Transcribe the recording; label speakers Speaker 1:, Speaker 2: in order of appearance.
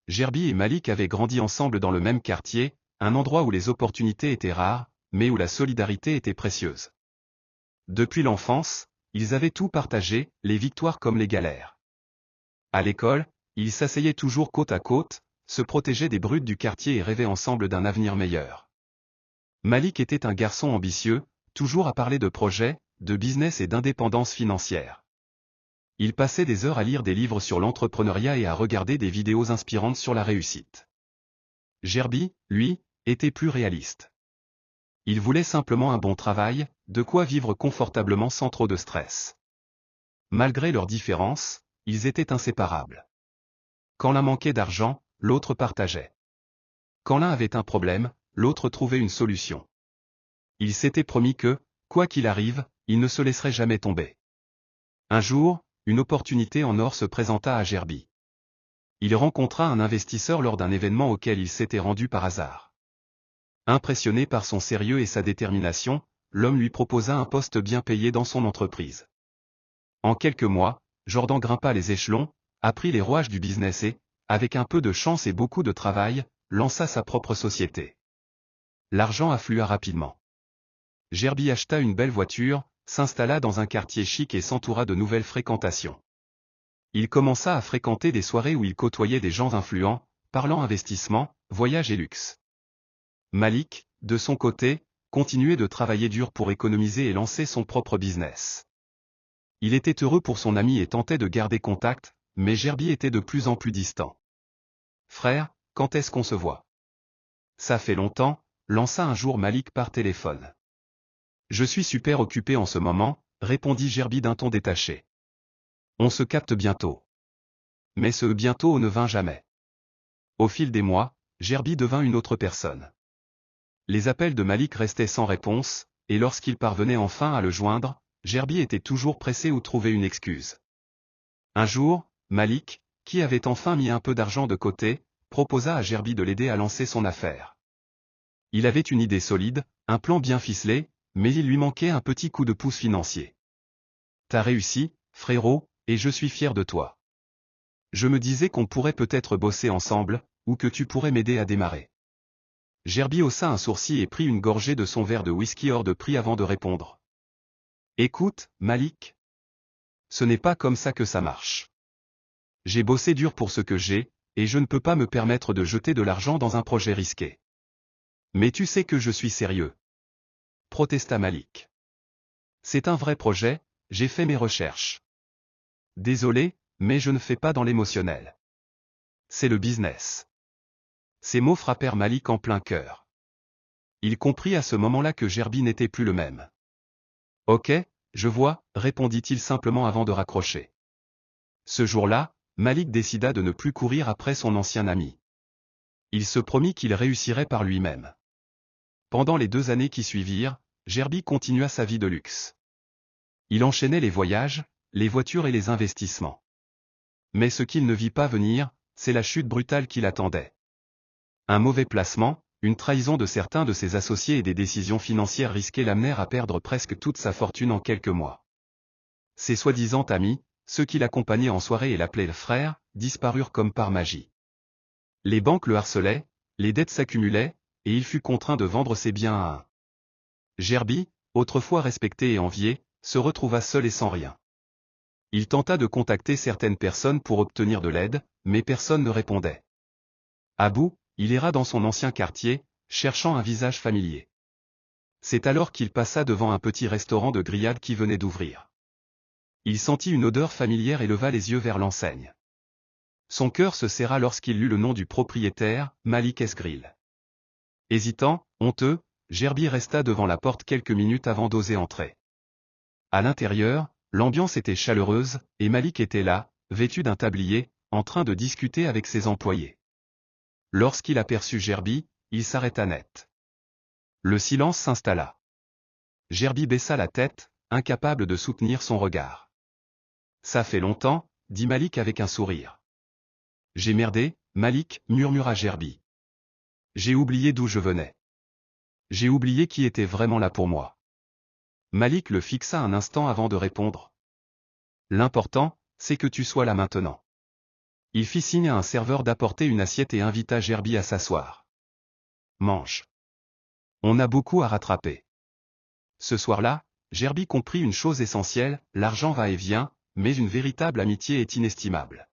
Speaker 1: Gerbi et Malik avaient grandi ensemble dans le même quartier, un endroit où les opportunités étaient rares, mais où la solidarité était précieuse. Depuis l'enfance, ils avaient tout partagé, les victoires comme les galères. À l'école, ils s'asseyaient toujours côte à côte, se protégeaient des brutes du quartier et rêvaient ensemble d'un avenir meilleur. Malik était un garçon ambitieux, toujours à parler de projets, de business et d'indépendance financière. Il passait des heures à lire des livres sur l'entrepreneuriat et à regarder des vidéos inspirantes sur la réussite. Gerbi, lui, était plus réaliste. Il voulait simplement un bon travail, de quoi vivre confortablement sans trop de stress. Malgré leurs différences, ils étaient inséparables. Quand l'un manquait d'argent, l'autre partageait. Quand l'un avait un problème, l'autre trouvait une solution. Ils s'étaient promis que, quoi qu'il arrive, ils ne se laisseraient jamais tomber. Un jour, une opportunité en or se présenta à Gerbi. Il rencontra un investisseur lors d'un événement auquel il s'était rendu par hasard. Impressionné par son sérieux et sa détermination, l'homme lui proposa un poste bien payé dans son entreprise. En quelques mois, Jordan grimpa les échelons, apprit les rouages du business et, avec un peu de chance et beaucoup de travail, lança sa propre société. L'argent afflua rapidement. Gerbi acheta une belle voiture, s'installa dans un quartier chic et s'entoura de nouvelles fréquentations. Il commença à fréquenter des soirées où il côtoyait des gens influents, parlant investissement, voyage et luxe. Malik, de son côté, continuait de travailler dur pour économiser et lancer son propre business. Il était heureux pour son ami et tentait de garder contact, mais Gerbi était de plus en plus distant. « Frère, quand est-ce qu'on se voit ? » « Ça fait longtemps », lança un jour Malik par téléphone. « Je suis super occupé en ce moment », répondit Gerbi d'un ton détaché. « On se capte bientôt. » Mais ce bientôt ne vint jamais. Au fil des mois, Gerbi devint une autre personne. Les appels de Malik restaient sans réponse, et lorsqu'il parvenait enfin à le joindre, Gerbi était toujours pressé ou trouvait une excuse. Un jour, Malik, qui avait enfin mis un peu d'argent de côté, proposa à Gerbi de l'aider à lancer son affaire. Il avait une idée solide, un plan bien ficelé, mais il lui manquait un petit coup de pouce financier. « T'as réussi, frérot, et je suis fier de toi. Je me disais qu'on pourrait peut-être bosser ensemble, ou que tu pourrais m'aider à démarrer. » Gerbi haussa un sourcil et prit une gorgée de son verre de whisky hors de prix avant de répondre. « Écoute, Malik. Ce n'est pas comme ça que ça marche. J'ai bossé dur pour ce que j'ai, et je ne peux pas me permettre de jeter de l'argent dans un projet risqué. Mais tu sais que je suis sérieux. » Protesta Malik. « C'est un vrai projet, j'ai fait mes recherches. Désolé, mais je ne fais pas dans l'émotionnel. C'est le business. » Ces mots frappèrent Malik en plein cœur. Il comprit à ce moment-là que Gerbi n'était plus le même. « Ok, je vois, » répondit-il simplement avant de raccrocher. Ce jour-là, Malik décida de ne plus courir après son ancien ami. Il se promit qu'il réussirait par lui-même. Pendant les 2 années qui suivirent, Gerbi continua sa vie de luxe. Il enchaînait les voyages, les voitures et les investissements. Mais ce qu'il ne vit pas venir, c'est la chute brutale qui l'attendait. Un mauvais placement, une trahison de certains de ses associés et des décisions financières risquées l'amenèrent à perdre presque toute sa fortune en quelques mois. Ses soi-disant amis, ceux qui l'accompagnaient en soirée et l'appelaient le frère, disparurent comme par magie. Les banques le harcelaient, les dettes s'accumulaient, et il fut contraint de vendre ses biens à un. Gerbi, autrefois respecté et envié, se retrouva seul et sans rien. Il tenta de contacter certaines personnes pour obtenir de l'aide, mais personne ne répondait. À bout, il erra dans son ancien quartier, cherchant un visage familier. C'est alors qu'il passa devant un petit restaurant de grillades qui venait d'ouvrir. Il sentit une odeur familière et leva les yeux vers l'enseigne. Son cœur se serra lorsqu'il lut le nom du propriétaire, Malik S. Grill. Hésitant, honteux, Gerbi resta devant la porte quelques minutes avant d'oser entrer. À l'intérieur, l'ambiance était chaleureuse, et Malik était là, vêtu d'un tablier, en train de discuter avec ses employés. Lorsqu'il aperçut Gerbi, il s'arrêta net. Le silence s'installa. Gerbi baissa la tête, incapable de soutenir son regard. « Ça fait longtemps, » dit Malik avec un sourire. « J'ai merdé, Malik, » murmura Gerbi. « J'ai oublié d'où je venais. J'ai oublié qui était vraiment là pour moi. » Malik le fixa un instant avant de répondre. « L'important, c'est que tu sois là maintenant. Il fit signe à un serveur d'apporter une assiette et invita Gerby à s'asseoir. Mange. On a beaucoup à rattraper. Ce soir-là, Gerby comprit une chose essentielle, l'argent va et vient, mais une véritable amitié est inestimable.